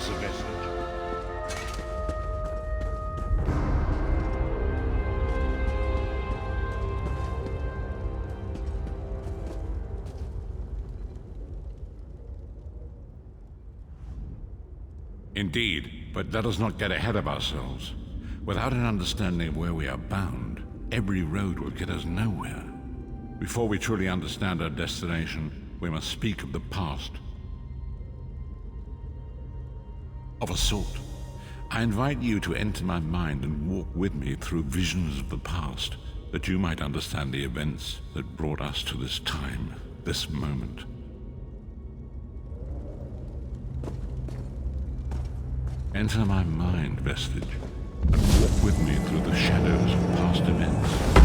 is the message. Indeed, but let us not get ahead of ourselves. Without an understanding of where we are bound, every road will get us nowhere. Before we truly understand our destination, we must speak of the past. Of a sort. I invite you to enter my mind and walk with me through visions of the past, that you might understand the events that brought us to this time, this moment. Enter my mind, Vestige, and walk with me through the shadows of past events.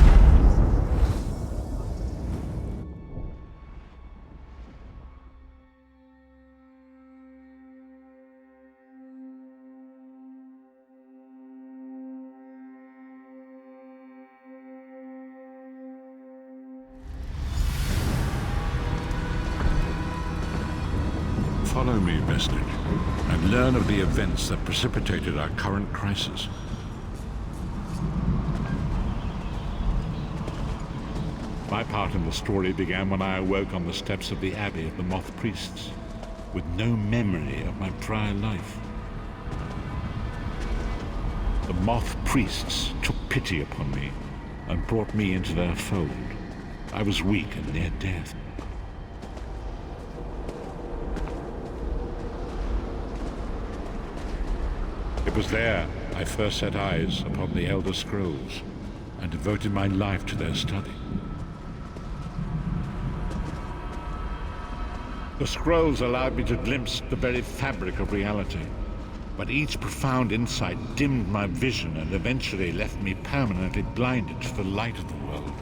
Follow me, Vestige, and learn of the events that precipitated our current crisis. My part in the story began when I awoke on the steps of the Abbey of the Moth Priests, with no memory of my prior life. The Moth Priests took pity upon me and brought me into their fold. I was weak and near death. It was there I first set eyes upon the Elder Scrolls and devoted my life to their study. The scrolls allowed me to glimpse the very fabric of reality, but each profound insight dimmed my vision and eventually left me permanently blinded to the light of the world.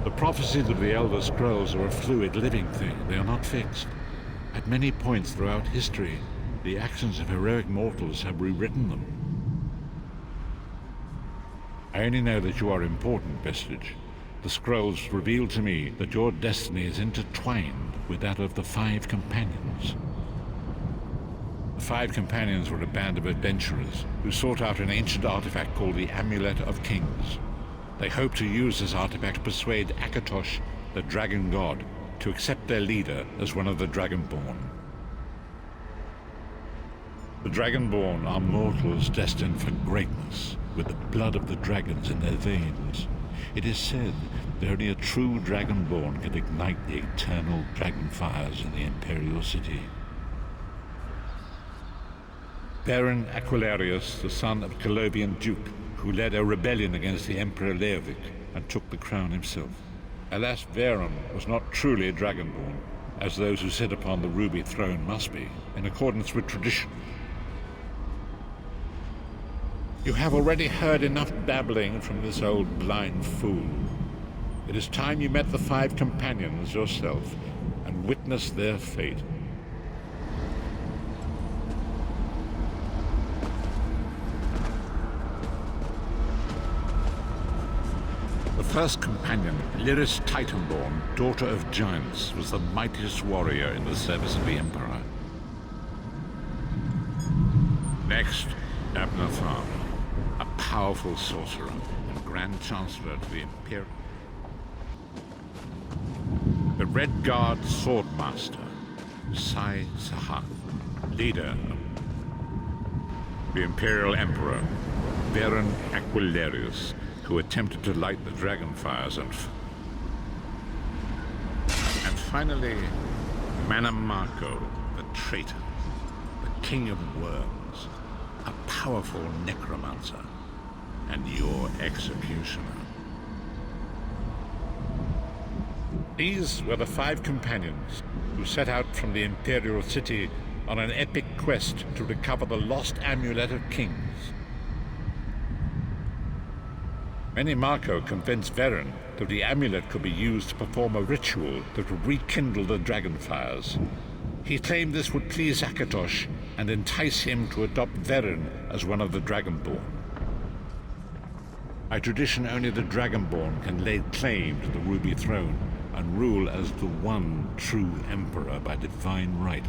The prophecies of the Elder Scrolls are a fluid, living thing. They are not fixed. At many points throughout history, the actions of heroic mortals have rewritten them. I only know that you are important, Vestige. The scrolls reveal to me that your destiny is intertwined with that of the Five Companions. The Five Companions were a band of adventurers who sought out an ancient artifact called the Amulet of Kings. They hoped to use this artifact to persuade Akatosh, the dragon god, to accept their leader as one of the Dragonborn. The Dragonborn are mortals destined for greatness, with the blood of the dragons in their veins. It is said that only a true Dragonborn can ignite the eternal dragon fires in the Imperial City. Baron Aquilarius, the son of Colovian Duke, who led a rebellion against the Emperor Leovic and took the crown himself. Alas, Varen was not truly a Dragonborn, as those who sit upon the ruby throne must be, in accordance with tradition. You have already heard enough babbling from this old blind fool. It is time you met the Five Companions yourself and witnessed their fate. The first companion, Lyris Titanborn, daughter of giants, was the mightiest warrior in the service of the Emperor. Next, Abnathan, a powerful sorcerer and Grand Chancellor to the Imperial. The Red Guard Swordmaster, Sai Sahan, leader of the Imperial Emperor, Baron Aquilarius, who attempted to light the dragon fires and finally, Manamako, the traitor, the king of worms, a powerful necromancer, and your executioner. These were the Five Companions who set out from the Imperial City on an epic quest to recover the lost Amulet of Kings. Manamako convinced Varen that the amulet could be used to perform a ritual that would rekindle the dragonfires. He claimed this would please Akatosh and entice him to adopt Varen as one of the Dragonborn. By tradition, only the Dragonborn can lay claim to the Ruby Throne and rule as the one true Emperor by divine right.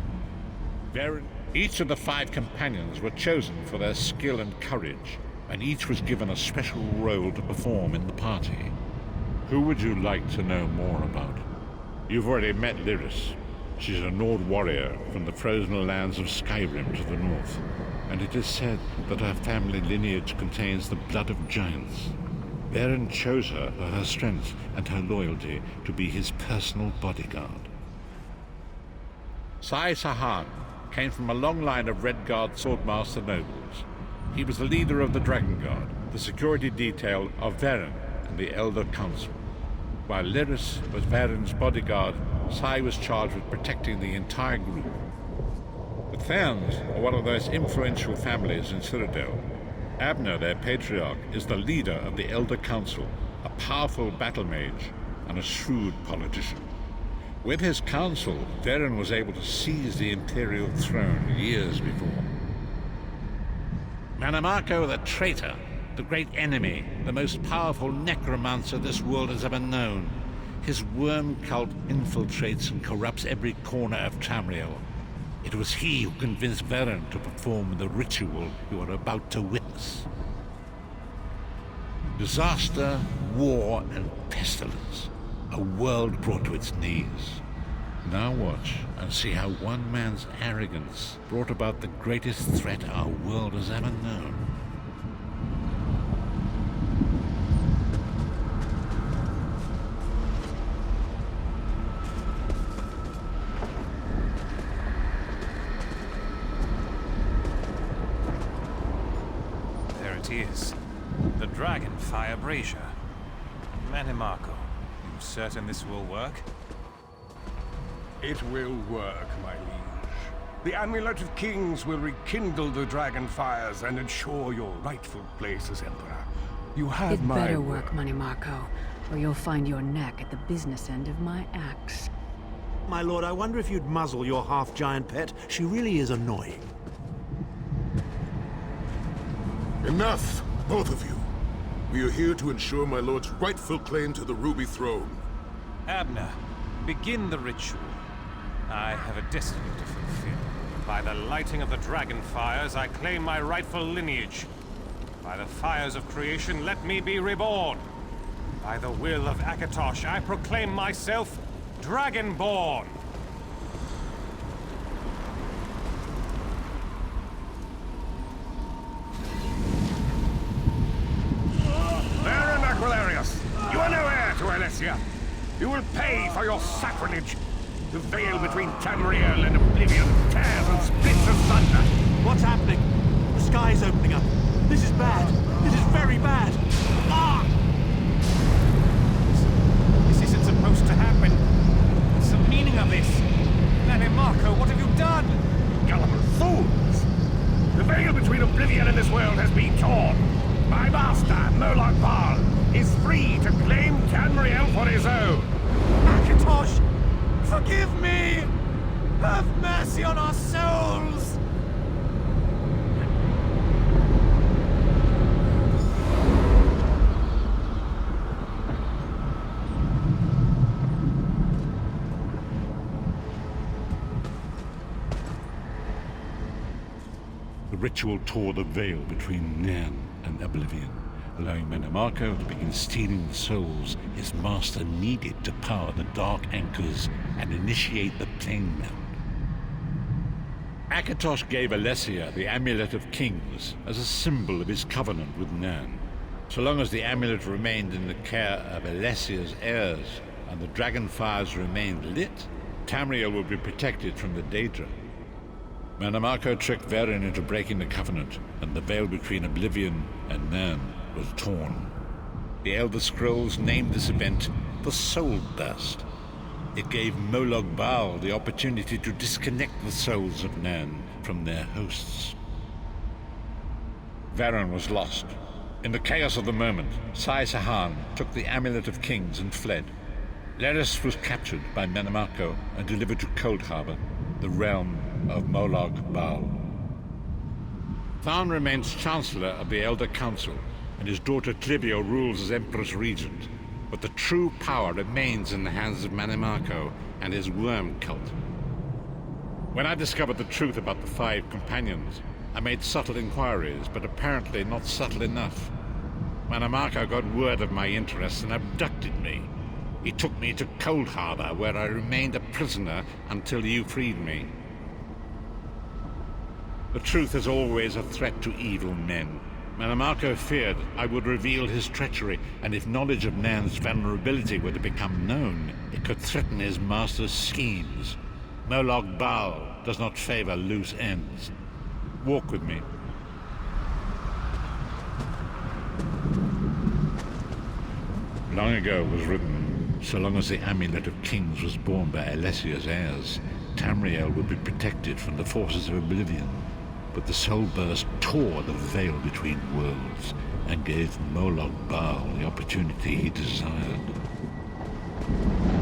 Each of the 5 companions were chosen for their skill and courage, and each was given a special role to perform in the party. Who would you like to know more about? You've already met Lyris. She's a Nord warrior from the frozen lands of Skyrim to the north, and it is said that her family lineage contains the blood of giants. Varen chose her for her strength and her loyalty to be his personal bodyguard. Sai Sahan came from a long line of Redguard swordmaster nobles. He was the leader of the Dragon Guard, the security detail of Varen and the Elder Council. While Lyris was Varen's bodyguard, Sai was charged with protecting the entire group. The Therns are one of the most influential families in Citadel. Abner, their patriarch, is the leader of the Elder Council, a powerful battle mage and a shrewd politician. With his council, Varen was able to seize the Imperial throne years before. Manamako the traitor, the great enemy, the most powerful necromancer this world has ever known. His worm cult infiltrates and corrupts every corner of Tamriel. It was he who convinced Varen to perform the ritual you are about to witness. Disaster, war, and pestilence. A world brought to its knees. Now watch and see how one man's arrogance brought about the greatest threat our world has ever known. There it is. The Dragonfire Brazier. Manamako, you certain this will work? It will work, my liege. The Amulet of Kings will rekindle the dragon fires and ensure your rightful place as Emperor. You have my... It better work, Manamako, or you'll find your neck at the business end of my axe. My lord, I wonder if you'd muzzle your half-giant pet. She really is annoying. Enough, both of you. We are here to ensure my lord's rightful claim to the Ruby Throne. Abner, begin the ritual. I have a destiny to fulfill. By the lighting of the dragon fires, I claim my rightful lineage. By the fires of creation, let me be reborn. By the will of Akatosh, I proclaim myself Dragonborn. Baron Aquilarius, you are no heir to Alessia. You will pay for your sacrilege. The veil between Tamriel and Oblivion tears and splits asunder. What's happening? The sky's opening up. This is bad. This is very bad. Ah! This isn't supposed to happen. What's the meaning of this? Manamako, what have you done? Gullible fools! The veil between Oblivion and this world has been torn. My master, Molag Bal, is free to claim Tamriel for his own. Akatosh! Forgive me! Have mercy on our souls! The ritual tore the veil between Nan and Oblivion, allowing Manamako to begin stealing the souls his master needed to power the dark anchors and initiate the plane melt. Akatosh gave Alessia the Amulet of Kings as a symbol of his covenant with Nan. So long as the amulet remained in the care of Alessia's heirs and the dragon fires remained lit, Tamriel would be protected from the Daedra. Manamako tricked Varen into breaking the covenant, and the veil between Oblivion and Nan was torn. The Elder Scrolls named this event the Soul Burst. It gave Molag Bal the opportunity to disconnect the souls of Nan from their hosts. Varen was lost. In the chaos of the moment, Sai Sahan took the Amulet of Kings and fled. Lyris was captured by Manamako and delivered to Cold Harbor, the realm of Molag Bal. Tharn remains Chancellor of the Elder Council. and his daughter Clivio rules as Empress Regent. But the true power remains in the hands of Manimarco and his worm cult. When I discovered the truth about the 5 companions, I made subtle inquiries, but apparently not subtle enough. Manimarco got word of my interests and abducted me. He took me to Cold Harbor, where I remained a prisoner until you freed me. The truth is always a threat to evil men. Manimarco feared I would reveal his treachery, and if knowledge of Nan's vulnerability were to become known, it could threaten his master's schemes. Molag Bal does not favor loose ends. Walk with me. Long ago was written, so long as the Amulet of Kings was borne by Alessia's heirs, Tamriel would be protected from the forces of oblivion. But the soul burst tore the veil between worlds and gave Molag Bal the opportunity he desired.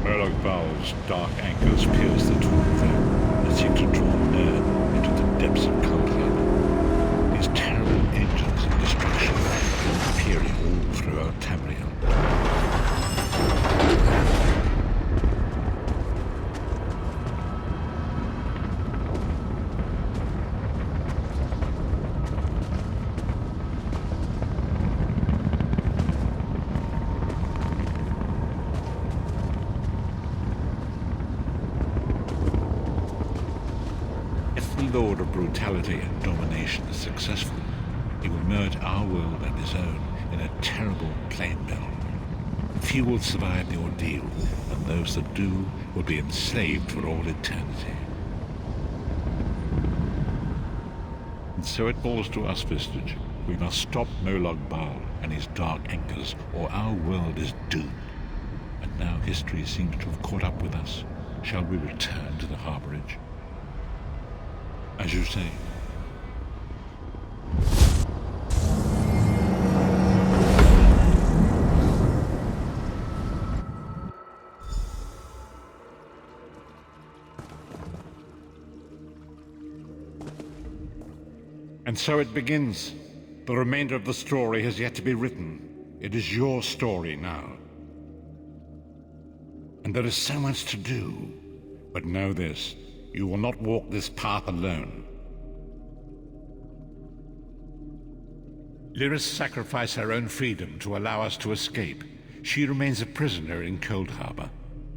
Molag Bal's dark anchors pierced the torn veil and seemed to draw Nern into the depths of Cold Harbor. These terrible engines of destruction appearing all throughout Tamriel. Lord of brutality and domination is successful, he will merge our world and his own in a terrible plain belt. Few will survive the ordeal, and those that do will be enslaved for all eternity. And so it falls to us, Vistage. We must stop Molag Bal and his dark anchors, or our world is doomed. And now history seems to have caught up with us. Shall we return to the harborage? As you say. And so it begins. The remainder of the story has yet to be written. It is your story now. And there is so much to do. But know this. You will not walk this path alone. Lyris sacrificed her own freedom to allow us to escape. She remains a prisoner in Cold Harbor.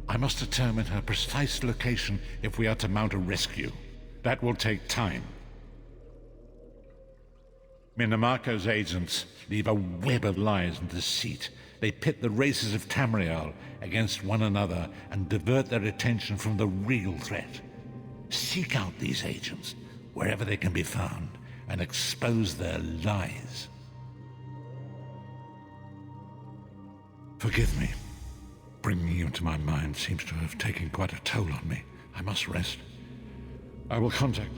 I must determine her precise location if we are to mount a rescue. That will take time. Manimarco's agents leave a web of lies and deceit. They pit the races of Tamriel against one another and divert their attention from the real threat. Seek out these agents, wherever they can be found, and expose their lies. Forgive me. Bringing you into my mind seems to have taken quite a toll on me. I must rest. I will contact